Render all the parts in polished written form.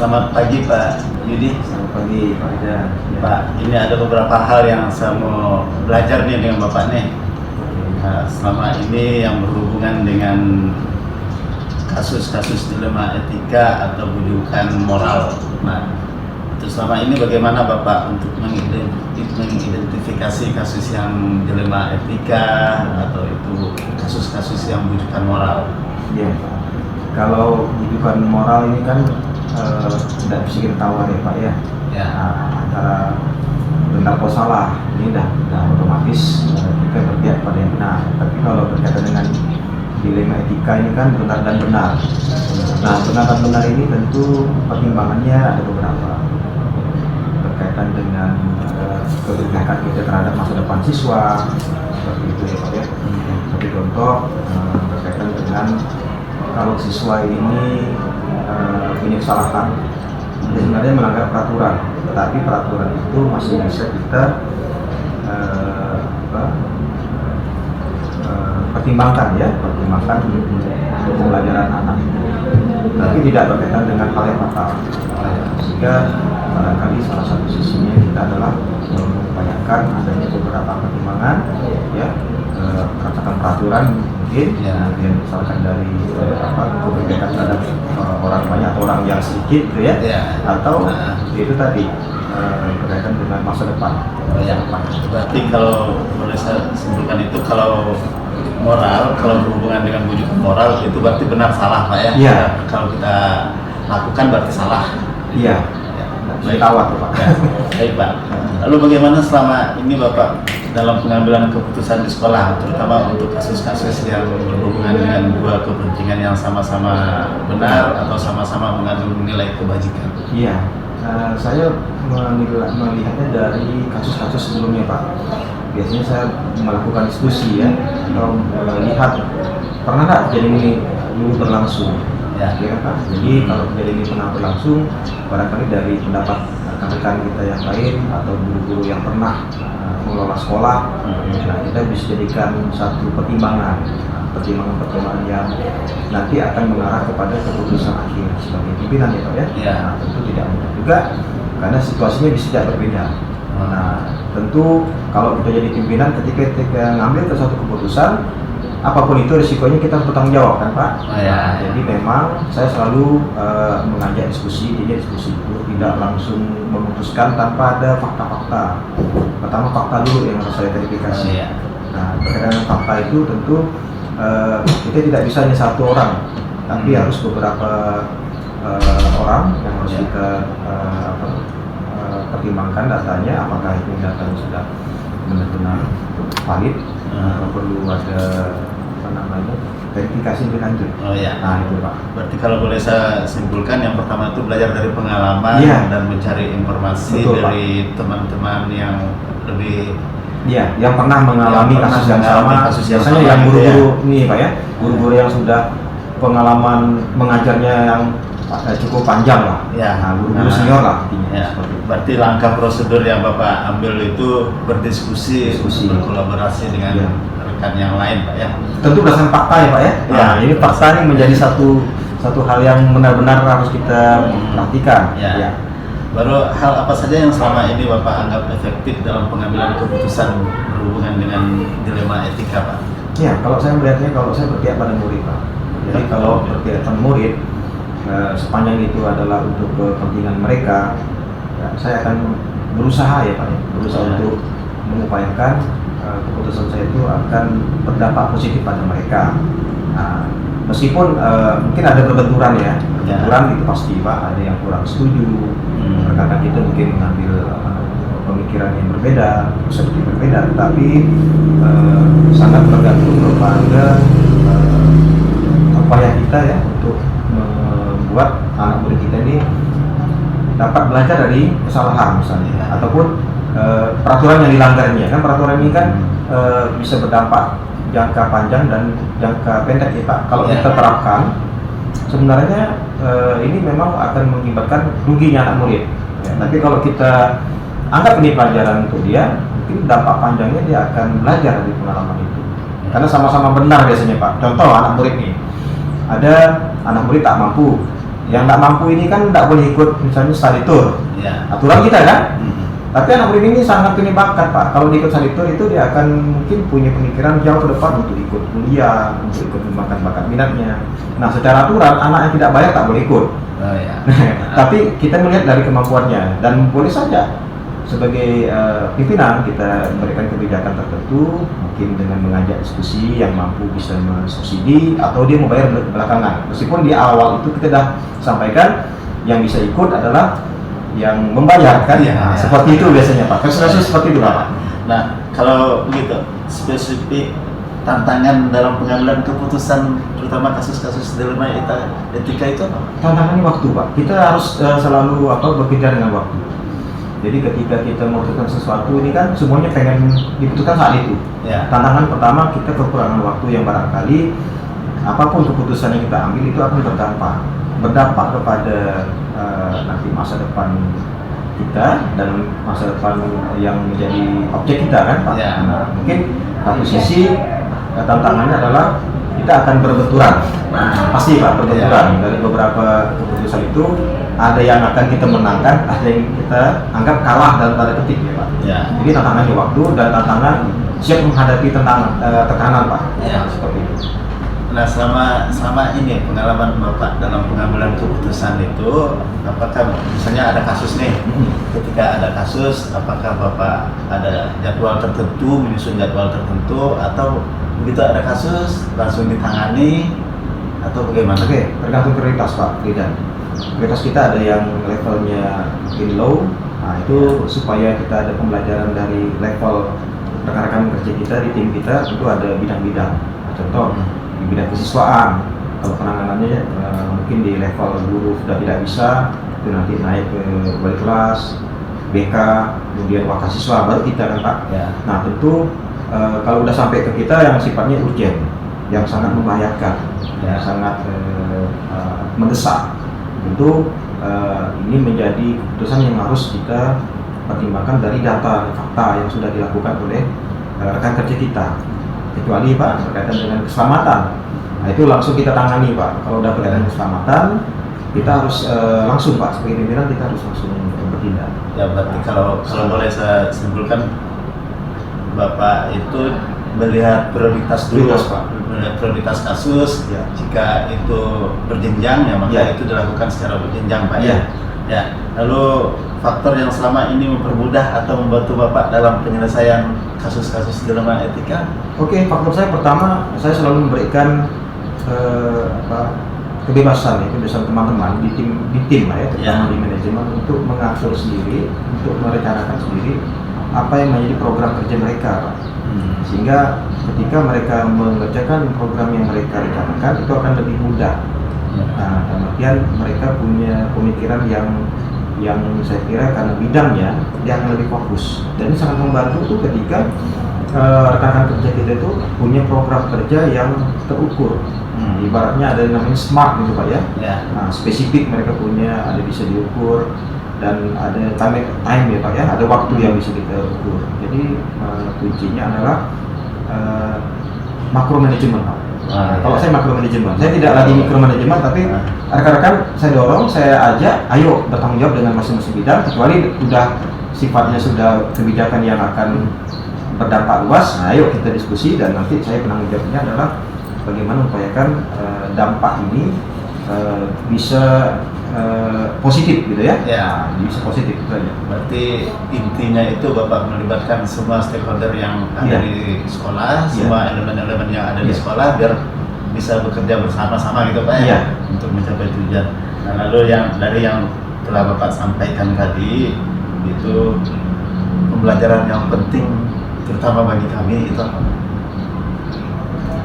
Selamat pagi Pak Yudi. Selamat pagi Pak Ida. Pak, ini ada beberapa hal yang saya mau belajar nih dengan Bapak nih. Selama ini yang berhubungan dengan kasus-kasus dilema etika atau bujukan moral. Nah, itu selama ini bagaimana Bapak untuk mengidentifikasi kasus yang dilema etika atau itu kasus-kasus yang bujukan moral? Iya, kalau bujukan moral ini kan tidak bisa kita tawar ya Pak ya. Ya. Antara benar atau salah ini dah otomatis kita berpihak pada yang benar. Tapi kalau berkaitan dengan dilema etika ini kan benar dan benar. Nah, benar dan benar ini tentu pertimbangannya ada beberapa, berkaitan dengan keberpihakan kita terhadap masa depan siswa, seperti itu ya Pak ya. Seperti contoh berkaitan dengan kalau siswa ini punya kesalahan, dia sebenarnya melanggar peraturan, tetapi peraturan itu masih bisa kita pertimbangkan untuk pembelajaran anak itu, tapi tidak berkaitan dengan hal yang fatal. Sehingga barangkali salah satu sisinya kita adalah mengupayakan adanya beberapa pertimbangan, ya, katakan peraturan mungkin, kemudian misalkan dari kebijakan terhadap orang banyak atau orang yang sedikit, gitu ya, atau itu tadi berkaitan dengan masa depan. Berarti kalau boleh saya simpulkan itu, kalau moral, kalau berhubungan dengan bujukan moral itu berarti benar salah Pak ya? Iya. Kalau kita lakukan berarti salah. Iya. Baik awal Pak. Ya. Baik Pak. Lalu bagaimana selama ini Bapak dalam pengambilan keputusan di sekolah, terutama untuk kasus-kasus yang berhubungan dengan dua kepentingan yang sama-sama benar atau sama-sama mengandung nilai kebajikan? Iya. Saya melihatnya dari kasus-kasus sebelumnya Pak. Biasanya saya melakukan diskusi ya, atau melihat pernah nggak kejadian ini dulu berlangsung, ya kan Pak. Jadi kalau kejadian ini pernah berlangsung, barangkali dari pendapat rekan-rekan kita yang lain atau guru-guru yang pernah mengelola sekolah, nah kita bisa jadikan satu pertimbangan yang nanti akan mengarah kepada keputusan akhir sebagai pimpinan ya Pak ya. Nah, tentu tidak mudah juga karena situasinya bisa tidak berbeda. Nah, tentu kalau kita jadi pimpinan ketika ngambil ke suatu keputusan, apapun itu risikonya kita bertanggung jawab kan Pak. Nah, jadi memang saya selalu mengajak diskusi itu tidak langsung memutuskan tanpa ada fakta-fakta. Pertama fakta dulu yang harus saya verifikasi. Nah, berkaitan dengan fakta itu tentu kita tidak bisa hanya satu orang, tapi harus beberapa orang yang harus kita pertimbangkan datanya, apakah itu datanya sudah benar-benar valid, perlu ada verifikasi lebih lanjut. Nah itu Pak. Berarti kalau boleh saya simpulkan, yang pertama itu belajar dari pengalaman dan mencari informasi. Betul, dari teman-teman yang lebih yang pernah mengalami kasus yang sama. Biasanya yang guru-guru ini Pak ya, guru-guru yang sudah pengalaman mengajarnya yang cukup panjang lah. Nah, guru-guru senior lah artinya. Berarti langkah prosedur yang Bapak ambil itu berdiskusi, berkolaborasi dengan rekan yang lain Pak ya. Tentu berdasarkan fakta ya Pak ya. Nah, ini fakta ini menjadi satu hal yang benar-benar harus kita perhatikan. Baru hal apa saja yang selama ini Bapak anggap efektif dalam pengambilan keputusan berhubungan dengan dilema etika Pak? Ya, kalau saya melihatnya, kalau saya berpihak pada murid Pak. Jadi kalau berpihak pada murid, sepanjang itu adalah untuk kepentingan mereka, ya, saya akan berusaha ya Pak, untuk mengupayakan keputusan saya itu akan berdampak positif pada mereka. Nah, meskipun mungkin ada berbenturan ya, itu pasti Pak, ada yang kurang setuju, rekan-rekan kita mungkin mengambil pemikiran yang berbeda, persepsi berbeda, tapi sangat bergantung kepada upaya kita ya untuk membuat anak murid kita ini dapat belajar dari kesalahan misalnya, ataupun peraturan yang dilanggarnya. Kan peraturan ini kan bisa berdampak jangka panjang dan jangka pendek ya Pak. Kalau kita terapkan, sebenarnya ini memang akan mengakibatkan ruginya anak murid. Tapi kalau kita anggap ini pelajaran untuk dia, mungkin dampak panjangnya dia akan belajar dari pengalaman itu. Karena sama-sama benar biasanya Pak. Contoh anak murid nih, ada anak murid tak mampu, Yang tidak mampu ini kan tidak boleh ikut misalnya study tour, Ya. aturan kita kan. Hmm. Tapi anak murid ini sangat punya bakat Pak. Kalau dia ikut study tour itu dia akan mungkin punya pemikiran jauh ke depan untuk ikut kuliah, untuk ikut mengembangkan bakat minatnya. Nah secara aturan anak yang tidak bayar tak boleh ikut. Oh ya. Tapi kita melihat dari kemampuannya dan boleh saja sebagai pimpinan kita memberikan kebijakan tertentu, mungkin dengan mengajak diskusi yang mampu bisa mensubsidi atau dia membayar belakangan. Meskipun di awal itu kita dah sampaikan yang bisa ikut adalah yang membayar kan, Ya. seperti itu biasanya Pak. Kasus-kasus seperti itu Pak. Nah, kalau begitu spesifik tantangan dalam pengambilan keputusan, terutama kasus-kasus dilema etika itu apa? Tantangannya waktu Pak. Kita harus selalu berpikir dengan waktu. Jadi ketika kita memutuskan sesuatu ini kan semuanya pengen diputuskan saat itu. Ya. Tantangan pertama kita kekurangan waktu yang barangkali apapun keputusan yang kita ambil itu akan berdampak kepada nanti masa depan kita dan masa depan yang menjadi objek kita kan Pak. Ya. Nah, mungkin satu sisi tantangannya adalah kita akan berbenturan, pasti Pak, berbenturan. Dari beberapa keputusan itu ada yang akan kita menangkan, ada yang kita anggap kalah dalam tanda petik ya Pak. Ya. Jadi tantangannya waktu dan tantangan siap menghadapi tekanan Pak. Ya. Seperti itu. Nah, selama ini pengalaman Bapak dalam pengambilan keputusan itu, apakah misalnya ada kasus nih, ketika ada kasus, apakah Bapak ada jadwal tertentu, menyusun jadwal tertentu, atau begitu ada kasus langsung ditangani, atau bagaimana? Oke, tergantung prioritas Pak Lidan. Prioritas kita ada yang levelnya in low, nah itu supaya kita ada pembelajaran dari level rekan-rekan kerja kita di tim kita, itu ada bidang-bidang. Contoh di bidang kesiswaan, kalau penanganannya mungkin di level guru sudah tidak bisa, itu nanti naik ke wali kelas, BK, kemudian wakasiswa, baru kita kan Pak. Ya. Nah tentu kalau udah sampai ke kita yang sifatnya urgent, yang sangat membahayakan, yang sangat mendesak, tentu ini menjadi keputusan yang harus kita pertimbangkan dari data dan fakta yang sudah dilakukan oleh rekan kerja kita. Kecuali Pak berkaitan dengan keselamatan, nah itu langsung kita tangani Pak. Kalau udah berkaitan dengan keselamatan, kita harus langsung Pak, sebagai pimpinan kita harus langsung bertindak. Ya, berarti kalau boleh saya simpulkan, Bapak itu melihat prioritas dulu, Prioritas, Pak. melihat prioritas kasus. Ya. Jika itu berjenjang, ya maka Ya. itu dilakukan secara berjenjang Pak. Ya. Ya. Lalu faktor yang selama ini mempermudah atau membantu Bapak dalam penyelesaian kasus-kasus dilema etika? Oke, faktor saya pertama, saya selalu memberikan kebebasan teman-teman di tim lah ya, terutama di manajemen untuk mengatur sendiri, untuk merencanakan sendiri apa yang menjadi program kerja mereka, Pak. Sehingga ketika mereka mengerjakan program yang mereka rencanakan itu akan lebih mudah. Nah, kemudian mereka punya pemikiran yang saya kira karena bidangnya dia akan lebih fokus, dan ini sangat membantu tuh ketika rekan-rekan kerja kita itu punya program kerja yang terukur. Ibaratnya ada yang namanya smart gitu Pak ya. Nah, spesifik mereka punya, ada bisa diukur, dan ada time ya Pak ya, ada waktu yang bisa kita ukur. Jadi kuncinya adalah makro manajemen Pak. Kalau saya makro manajemen, saya tidak lagi mikro manajemen, tapi rekan-rekan saya dorong, saya ajak, ayo bertanggung jawab dengan masing-masing bidang, kecuali sifatnya sudah kebijakan yang akan berdampak luas. Nah, ayo kita diskusi, dan nanti saya penanggung jawabnya adalah bagaimana upayakan dampak ini bisa positif gitu ya. Nah, bisa positif itu aja. Berarti intinya itu Bapak melibatkan semua stakeholder yang ada di sekolah, semua elemen-elemen yang ada di sekolah, biar bisa bekerja bersama-sama gitu Pak ya, untuk mencapai tujuan. Nah, lalu yang telah Bapak sampaikan tadi itu pembelajaran yang penting terutama bagi kami itu apa?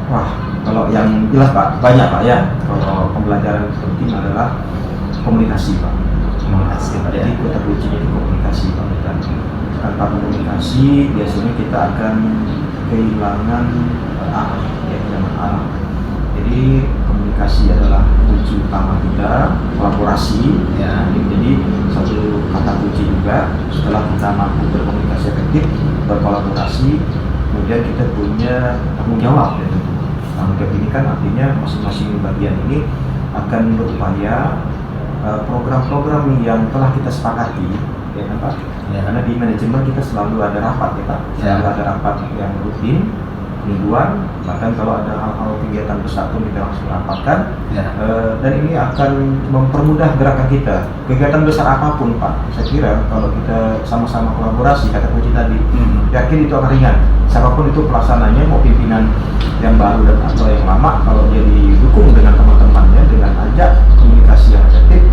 Wah, kalau yang jelas Pak, banyak Pak ya. Kalau pembelajaran penting adalah komunikasi Pak. Komunikasi Pak ya. Jadi kata kuncinya itu komunikasi Pak. Dan tanpa komunikasi biasanya kita akan kehilangan arah, ya, kehilangan arah. Jadi komunikasi adalah kunci utama kita, kolaborasi. Ya. Jadi satu kata kunci juga, setelah kita mampu berkomunikasi efektif, berkolaborasi, kemudian kita punya tanggung jawab ya. Tanggung jawab ini kan artinya masing-masing bagian ini akan berupaya program-program yang telah kita sepakati, ya kan Pak? Ya. Karena di manajemen kita selalu ada rapat ya Pak, selalu ada rapat yang rutin, mingguan, bahkan kalau ada hal-hal kegiatan besar pun kita langsung rapatkan. Ya. Dan ini akan mempermudah gerakan kita. Kegiatan besar apapun Pak, saya kira kalau kita sama-sama kolaborasi, kata kunci tadi, yakin itu akan ringan. Siapapun itu pelaksananya, mau pimpinan yang baru dan atau yang lama, kalau dia didukung dengan teman-temannya, dengan ajak komunikasi yang efektif,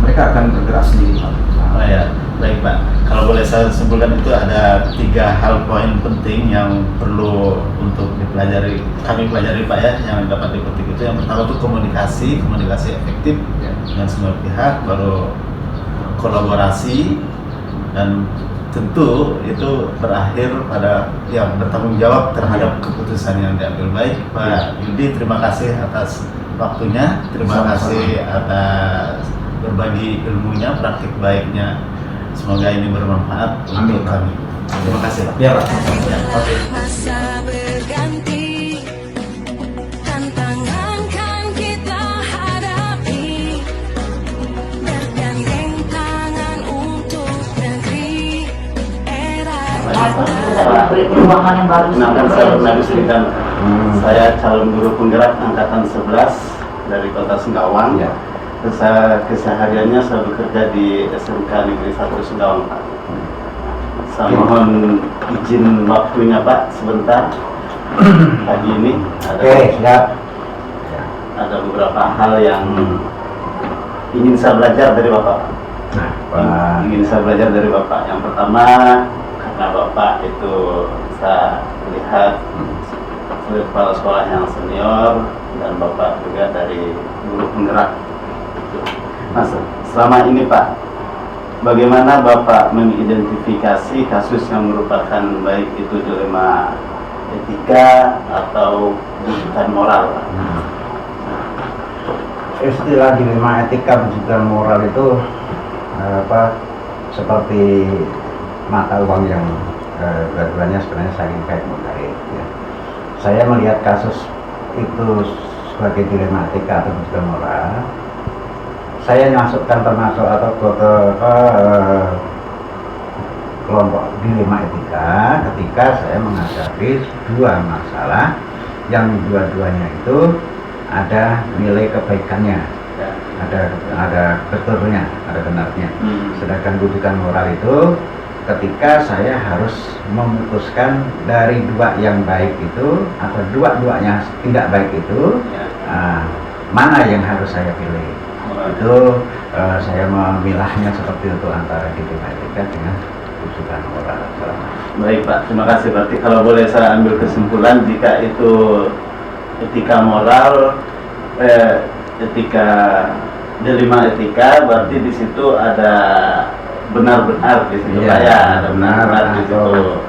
mereka akan bergerak sendiri Pak. Oh ya, baik Pak. Kalau boleh saya simpulkan itu ada 3 hal poin penting yang perlu untuk dipelajari, kami pelajari Pak ya, yang dapat dipetik itu. Yang pertama itu komunikasi efektif dengan semua pihak, baru kolaborasi, dan tentu itu berakhir pada yang bertanggung jawab terhadap keputusan yang diambil. Baik Pak Yudi, terima kasih atas waktunya, terima kasih atas berbagi ilmunya, praktik baiknya. Semoga ini bermanfaat untuk kami. Terima kasih Pak. Ya Pak. Ya, oke. Masa berganti, tantangan kan kita hadapi, bergandeng tangan untuk negeri era perubahan yang baru. Kenalkan saya Bernadi Srikan. Saya calon guru penggerak angkatan 11 dari Kota Singkawang. Ya. Kesehariannya saya bekerja di SMK Negeri 1 Singkawang Pak. Saya mohon izin waktunya Pak sebentar. Pagi ini ada beberapa hal yang ingin saya belajar dari Bapak. Ingin saya belajar dari Bapak. Yang pertama, karena Bapak itu saya lihat sebagai kepala sekolah yang senior dan Bapak juga dari guru penggerak. Mas, selama ini Pak, bagaimana Bapak mengidentifikasi kasus yang merupakan baik itu dilema etika atau bujukan moral Pak? Istilah dilema etika bujukan moral itu seperti mata uang yang dua-duanya sebenarnya saling kait mengkait. Ya. Saya melihat kasus itu sebagai dilema etika atau bujukan moral. Saya masukkan termasuk atau ke kelompok dilema etika ketika saya menghadapi 2 masalah yang dua-duanya itu ada nilai kebaikannya, ada betulnya, ada benarnya. Sedangkan bujukan moral itu ketika saya harus memutuskan dari 2 yang baik itu atau dua-duanya tidak baik itu, mana yang harus saya pilih. Itu saya memilahnya seperti itu antara dilema etika dengan bujukan moral. Baik Pak, terima kasih. Berarti kalau boleh saya ambil kesimpulan, jika itu etika moral, etika dilema etika, berarti di situ ada benar-benar di situ Iya, ya, ada benar benar di situ.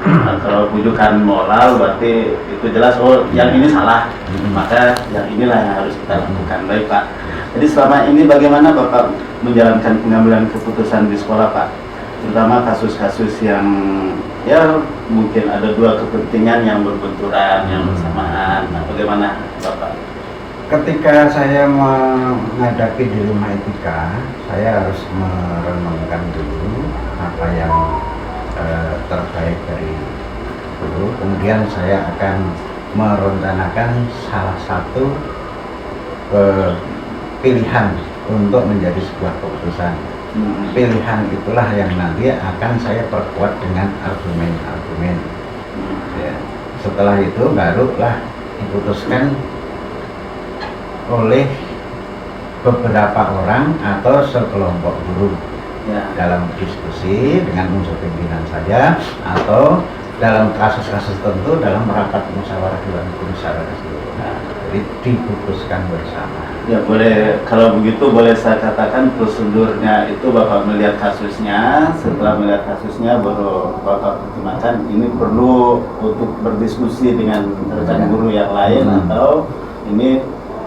Nah, kalau bujukan moral berarti itu jelas, oh yang ini salah, maka yang inilah yang harus kita lakukan. Baik Pak. Jadi selama ini bagaimana Bapak menjalankan pengambilan keputusan di sekolah Pak? Terutama kasus-kasus yang ya mungkin ada 2 kepentingan yang berbenturan, yang bersamaan. Nah, bagaimana Bapak? Ketika saya menghadapi dilema etika, saya harus merenungkan dulu apa yang terbaik dari guru. Kemudian saya akan merencanakan salah satu pilihan untuk menjadi sebuah keputusan. Pilihan itulah yang nanti akan saya perkuat dengan argumen-argumen. Ya. Setelah itu barulah diputuskan oleh beberapa orang atau sekelompok guru dalam diskusi dengan unsur pimpinan saja, atau dalam kasus-kasus tertentu dalam rapat musyawarah dewan guru secara keseluruhan. Jadi diputuskan bersama. Ya boleh, kalau begitu boleh saya katakan prosedurnya itu Bapak melihat kasusnya, setelah melihat kasusnya baru Bapak pertimbangkan ini perlu untuk berdiskusi dengan rekan guru yang lain atau ini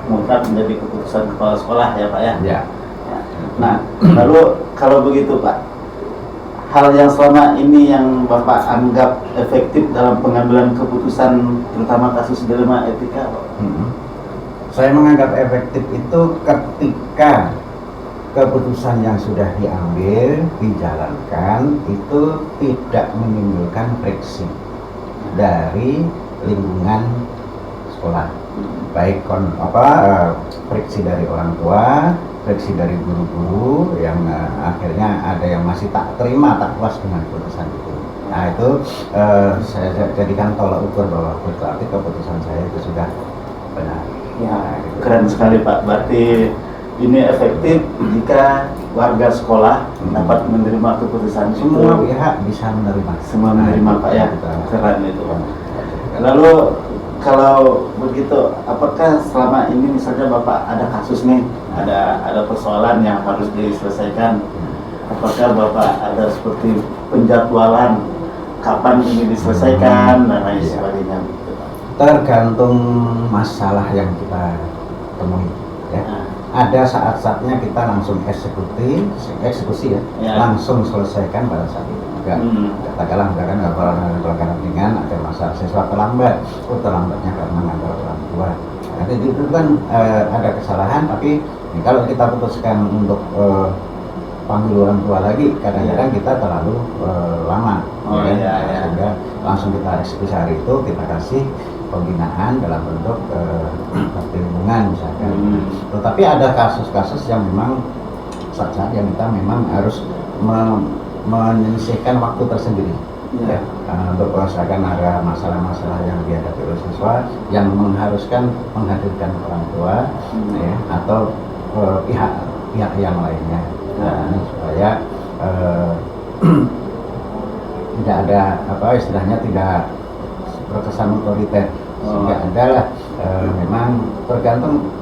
mutlak menjadi keputusan kepala sekolah ya Pak ya? Ya. Nah, lalu kalau begitu Pak, hal yang selama ini yang Bapak anggap efektif dalam pengambilan keputusan terutama kasus dilema etika Pak? Saya menganggap efektif itu keputusan yang sudah diambil dijalankan itu tidak menimbulkan friksi dari lingkungan sekolah, baik friksi dari orang tua, friksi dari guru-guru yang akhirnya ada yang masih tak terima, tak puas dengan keputusan itu. Nah itu saya jadikan tolak ukur bahwa berarti keputusan saya itu sudah benar. Ya, keren sekali Pak. Berarti ini efektif jika warga sekolah dapat menerima keputusan Semua itu. pihak bisa menerima. Semua menerima Pak ya. Kita- Keren itu. Lalu kalau begitu, apakah selama ini misalnya Bapak ada kasus nih, ada persoalan yang harus diselesaikan? Apakah Bapak ada seperti penjadwalan kapan ini diselesaikan dan lain sebagainya? Gitu, Pak? Tergantung masalah yang kita temui. Ya. Ada saat-saatnya kita langsung eksekusi ya, Ya. langsung selesaikan pada saat itu. Enggak, katakanlah misalkan pelanggaran ringan, ada masalah siswa terlambat, terlambatnya karena ngandal orang tua. Nanti itu kan ada kesalahan, tapi kalau kita putuskan untuk panggil orang tua lagi, kadang-kadang kita terlalu lama. Oh, ya, iya, iya. sehingga langsung kita eksekusi hari itu, kita kasih pembinaan dalam bentuk perlindungan misalkan. Tetapi ada kasus-kasus yang memang saat yang kita memang harus menyisihkan waktu tersendiri. Ya. Untuk misalkan ada masalah-masalah yang dihadapi oleh siswa yang mengharuskan menghadirkan orang tua ya, atau pihak yang lainnya. Nah, ini supaya tidak ada istilahnya tidak berkesan otoriter, sehingga adalah memang tergantung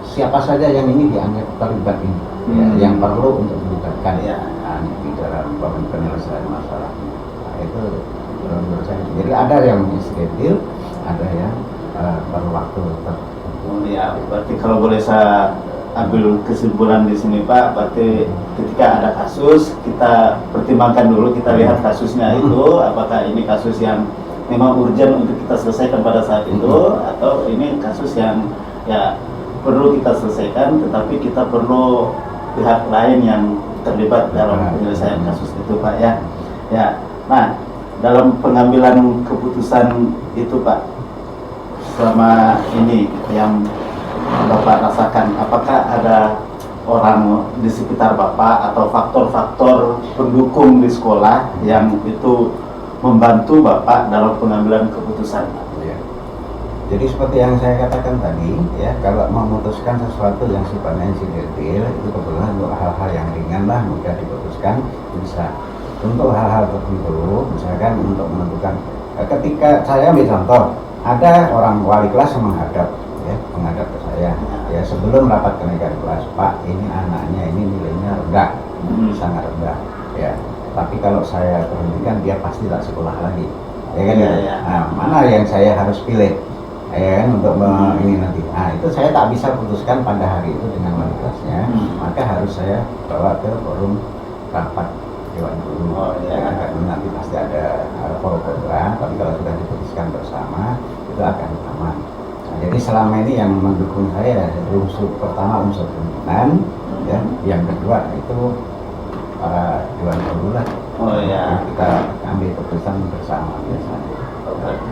siapa saja yang ini dianggap terlibat ini, yang perlu untuk dilibatkan di dalam penyelesaian masalah. Nah, itu menurut saya. Jadi ada yang schedule, ada yang perlu waktu tertentu. Oh ya, berarti kalau boleh saya ambil kesimpulan di sini Pak, berarti ketika ada kasus kita pertimbangkan dulu, kita lihat kasusnya itu apakah ini kasus yang memang urgent untuk kita selesaikan pada saat itu, atau ini kasus yang ya perlu kita selesaikan tetapi kita perlu pihak lain yang terlibat dalam penyelesaian kasus itu Pak ya. Ya. Nah, dalam pengambilan keputusan itu Pak, selama ini yang Bapak rasakan, apakah ada orang di sekitar Bapak atau faktor-faktor pendukung di sekolah yang itu membantu Bapak dalam pengambilan keputusan? Ya. Jadi seperti yang saya katakan tadi, ya, kalau memutuskan sesuatu yang sifatnya insidentil itu kebetulan untuk hal-hal yang ringan lah mudah diputuskan bisa. Untuk hal-hal tertentu, misalkan untuk menentukan, ketika saya ambil contoh, ada orang wali kelas yang menghadap ke saya, ya sebelum rapat kenaikan kelas, Pak, ini anaknya ini nilainya rendah, sangat rendah, ya. Tapi kalau saya berhentikan dia pasti tak sekolah lagi, ya kan? Nah, mana yang saya harus pilih, ya kan, untuk ini nanti. Nah, itu saya tak bisa putuskan pada hari itu dengan wali kelasnya, maka harus saya bawa ke forum rapat dewan guru. Ya, karena nanti pasti ada pro kontra, tapi kalau sudah diputuskan bersama itu akan aman. Nah, jadi selama ini yang mendukung saya unsur pertama unsur pimpinan, ya, yang kedua itu para dewan guru lah. Kita ambil keputusan bersama biasanya.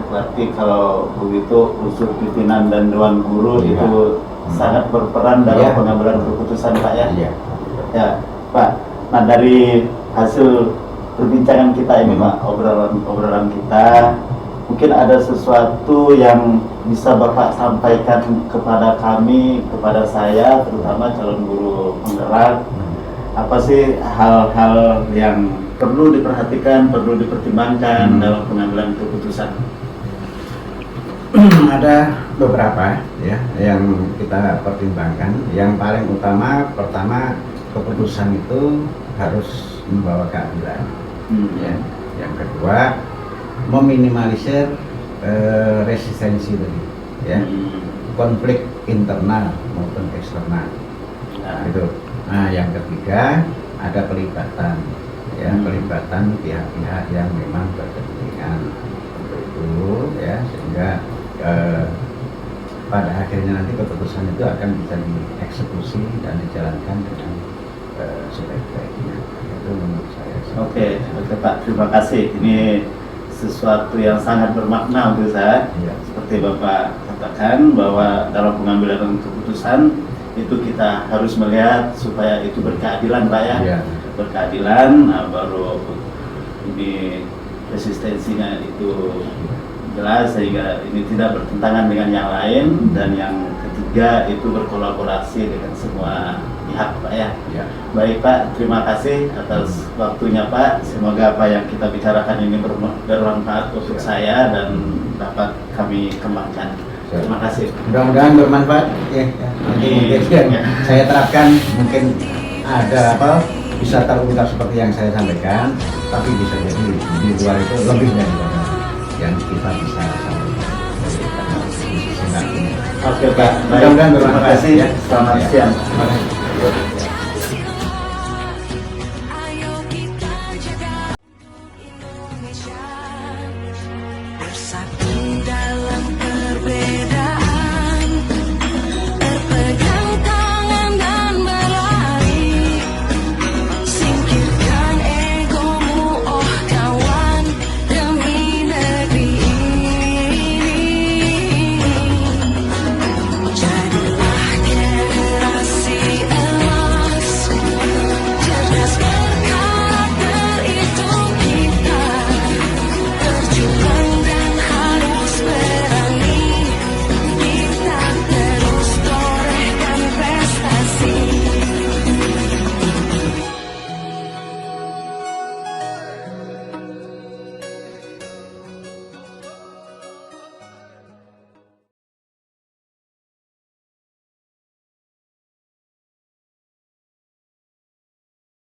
Berarti kalau begitu unsur pimpinan dan dewan guru itu sangat berperan dalam pengambilan keputusan Pak ya. Ya Pak. Nah, dari hasil perbincangan kita ini Pak, obrolan kita, mungkin ada sesuatu yang bisa Bapak sampaikan kepada kami, kepada saya, terutama calon guru penggerak. Apa sih hal-hal yang perlu diperhatikan, perlu dipertimbangkan dalam pengambilan keputusan? Ada beberapa ya yang kita pertimbangkan. Yang paling utama, pertama, keputusan itu harus membawa keadilan. Ya. Yang kedua, meminimalisir resistensi tadi, ya, konflik internal maupun eksternal. Itu. Nah, yang ketiga ada pelibatan, ya, pelibatan pihak-pihak yang memang berkepentingan untuk itu, ya, sehingga pada akhirnya nanti keputusan itu akan bisa dieksekusi dan dijalankan dengan sebaik-baiknya. Itu menurut saya. Oke Pak, terima kasih. Ini sesuatu yang sangat bermakna untuk saya. Iya. Seperti Bapak katakan bahwa dalam pengambilan keputusan itu kita harus melihat supaya itu berkeadilan Pak ya. Iya. Berkeadilan, nah, baru ini resistensinya itu jelas sehingga ini tidak bertentangan dengan yang lain, dan yang ketiga itu berkolaborasi dengan semua pihak Pak ya. Iya. Baik Pak, terima kasih atas waktunya Pak. Semoga apa yang kita bicarakan ini bermanfaat untuk saya dan dapat kami kembangkan. Terima kasih. Mudah-mudahan bermanfaat ya. Nanti mungkin yang saya terapkan mungkin ada apa bisa terungkap seperti yang saya sampaikan, tapi bisa jadi di luar itu lebih daripada yang kita bisa sampaikan. Karena diskusi singkat ini. Oke Pak, baik. Mudah-mudahan Terima bermanfaat kasih. ya. Selamat Ya. siang. Terima kasih.